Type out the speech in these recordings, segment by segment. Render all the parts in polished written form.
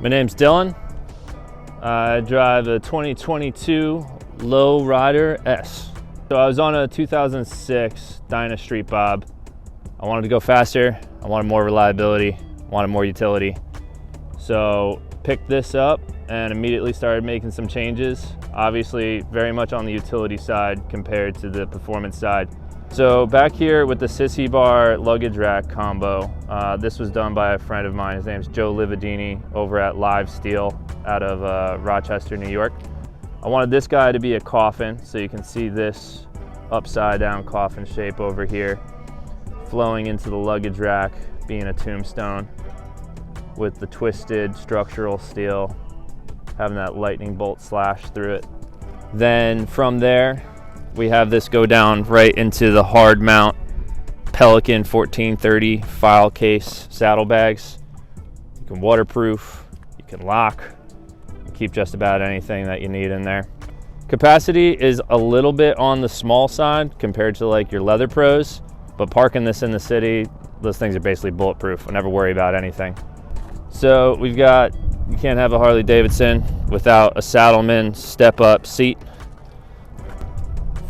My name's Dylan. I drive a 2022 Lowrider S. So I was on a 2006 Dyna Street Bob. I wanted to go faster, I wanted more reliability, I wanted more utility. So picked this up and immediately started making some changes. Obviously very much on the utility side compared to the performance side. So back here with the Sissy Bar Luggage Rack combo, this was done by a friend of mine. His name's Joe Lividini over at Live Steel out of Rochester, New York. I wanted this guy to be a coffin, so you can see this upside down coffin shape over here, flowing into the luggage rack, being a tombstone with the twisted structural steel, having that lightning bolt slash through it. Then from there, we have this go down right into the hard mount Pelican 1430 file case saddlebags. You can waterproof, you can lock, you keep just about anything that you need in there. Capacity is a little bit on the small side compared to like your Leather Pros, but parking this in the city, those things are basically bulletproof. I never worry about anything. So we've got, you can't have a Harley Davidson without a Saddleman step-up seat.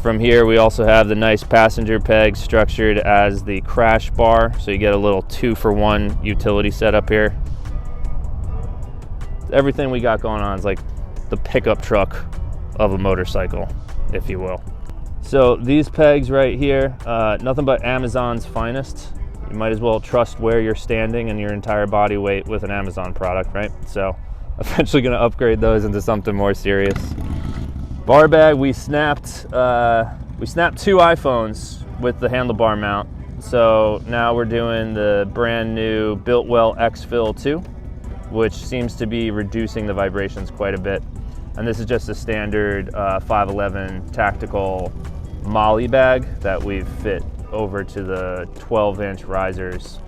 From here, we also have the nice passenger peg structured as the crash bar, so you get a little 2-for-1 utility setup here. Everything we got going on is like the pickup truck of a motorcycle, if you will. So these pegs right here, nothing but Amazon's finest. You might as well trust where you're standing and your entire body weight with an Amazon product, right? So eventually gonna upgrade those into something more serious. Bar bag, we snapped 2 iPhones with the handlebar mount. So now we're doing the brand new Biltwell X-Fill 2, which seems to be reducing the vibrations quite a bit. And this is just a standard 511 tactical Molly bag that we've fit over to the 12-inch risers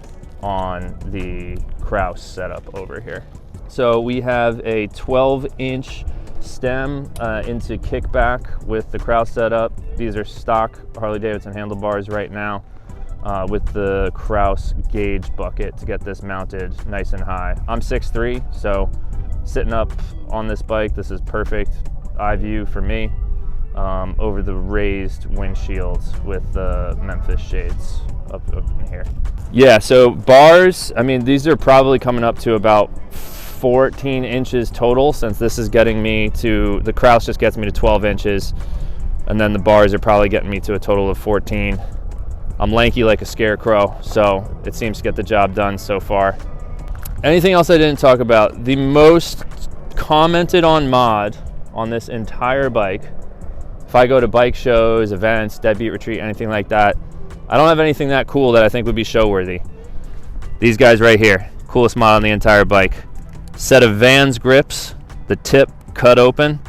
on the Kraus setup over here. So we have a 12-inch stem into kickback with the Kraus setup. These are stock Harley-Davidson handlebars right now with the Kraus gauge bucket to get this mounted nice and high. I'm 6'3", so sitting up on this bike, this is perfect eye view for me over the raised windshields with the Memphis shades up in here. Yeah, so bars, I mean, these are probably coming up to about 14 inches total, since this is getting me to, the Kraus just gets me to 12 inches, and then the bars are probably getting me to a total of 14. I'm lanky like a scarecrow, so it seems to get the job done so far. Anything else I didn't talk about? The most commented on mod on this entire bike, if I go to bike shows, events, Deadbeat Retreat, anything like that, I don't have anything that cool that I think would be show worthy. These guys right here, coolest mod on the entire bike. Set of Vans grips, the tip cut open.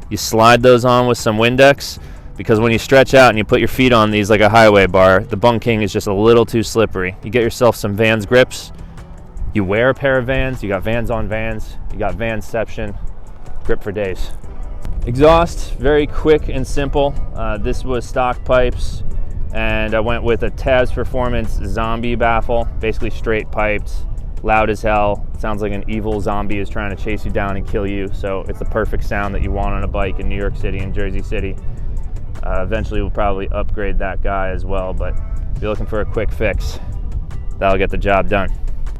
You slide those on with some Windex, because when you stretch out and you put your feet on these like a highway bar, the bunking is just a little too slippery. You get yourself some Vans grips, you wear a pair of Vans, you got Vans on Vans, you got Vansception, grip for days. Exhaust, very quick and simple. This was stock pipes, and I went with a Taz Performance Zombie baffle, basically straight piped, loud as hell. Sounds like an evil zombie is trying to chase you down and kill you. So it's the perfect sound that you want on a bike in New York City and Jersey City. Eventually we'll probably upgrade that guy as well, but if you're looking for a quick fix, that'll get the job done.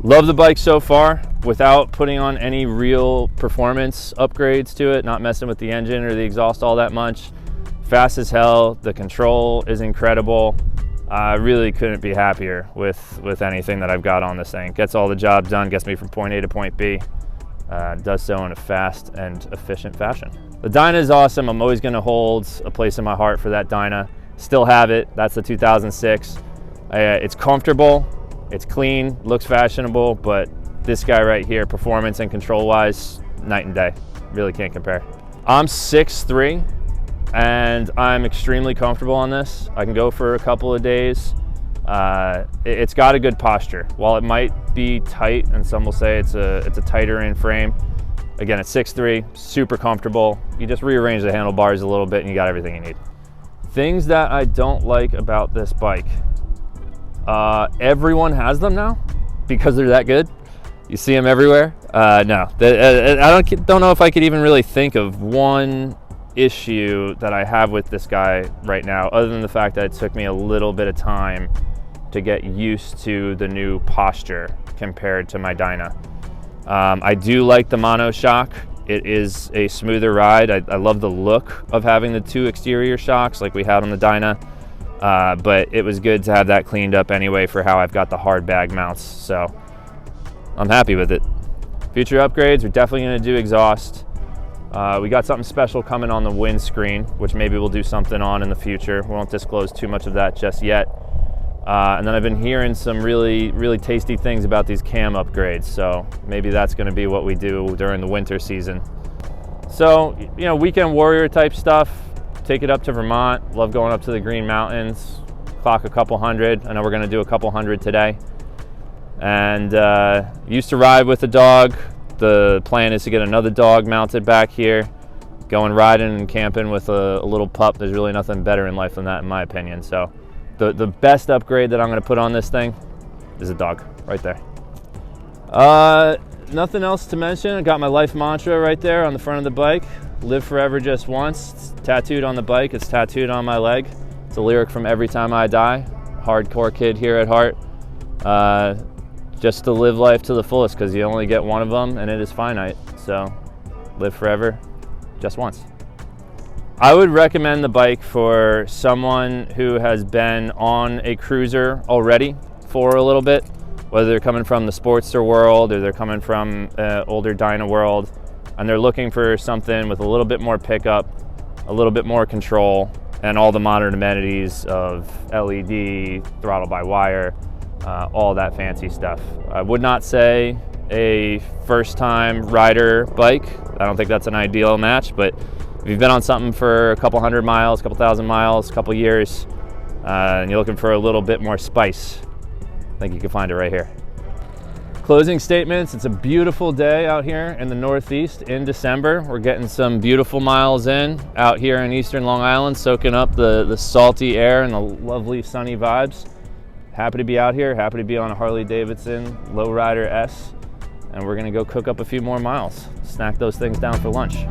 Love the bike so far without putting on any real performance upgrades to it, not messing with the engine or the exhaust all that much. Fast as hell, the control is incredible. I really couldn't be happier with anything that I've got on this thing. Gets all the job done, gets me from point A to point B. Does so in a fast and efficient fashion. The Dyna is awesome. I'm always gonna hold a place in my heart for that Dyna. Still have it, that's the 2006. It's comfortable, it's clean, looks fashionable, but this guy right here, performance and control-wise, night and day. Really can't compare. I'm 6'3", and I'm extremely comfortable on this. I can go for a couple of days. It's got a good posture. While it might be tight, and some will say it's a tighter in frame, again, it's 6'3", super comfortable. You just rearrange the handlebars a little bit and you got everything you need. Things that I don't like about this bike. Everyone has them now because they're that good. You see him everywhere? No, I don't know if I could even really think of one issue that I have with this guy right now, other than the fact that it took me a little bit of time to get used to the new posture compared to my Dyna. I do like the monoshock. It is a smoother ride. I love the look of having the 2 exterior shocks like we had on the Dyna, but it was good to have that cleaned up anyway for how I've got the hard bag mounts, so I'm happy with it. Future upgrades, we're definitely gonna do exhaust. We got something special coming on the windscreen, which maybe we'll do something on in the future. We won't disclose too much of that just yet. And then I've been hearing some really tasty things about these cam upgrades, so maybe that's going to be what we do during the winter season. So, you know, weekend warrior type stuff, take it up to Vermont. Love going up to the Green Mountains, clock a couple hundred. I know we're going to do a couple hundred today. And used to ride with a dog. The plan is to get another dog mounted back here. Going riding and camping with a little pup, there's really nothing better in life than that, in my opinion. So the best upgrade that I'm going to put on this thing is a dog right there. Nothing else to mention. I got my life mantra right there on the front of the bike. Live forever just once. It's tattooed on the bike. It's tattooed on my leg. It's a lyric from Every Time I Die. Hardcore kid here at heart. Just to live life to the fullest, because you only get one of them and it is finite. So live forever just once. I would recommend the bike for someone who has been on a cruiser already for a little bit, whether they're coming from the Sportster world or they're coming from older Dyna world, and they're looking for something with a little bit more pickup, a little bit more control, and all the modern amenities of LED, throttle by wire, all that fancy stuff. I would not say a first-time rider bike. I don't think that's an ideal match, but if you've been on something for a couple hundred miles, couple thousand miles, couple years, and you're looking for a little bit more spice, I think you can find it right here. Closing statements, it's a beautiful day out here in the Northeast in December. We're getting some beautiful miles in out here in Eastern Long Island, soaking up the salty air and the lovely sunny vibes. Happy to be out here, happy to be on a Harley-Davidson Lowrider S, and we're gonna go cook up a few more miles, snack those things down for lunch.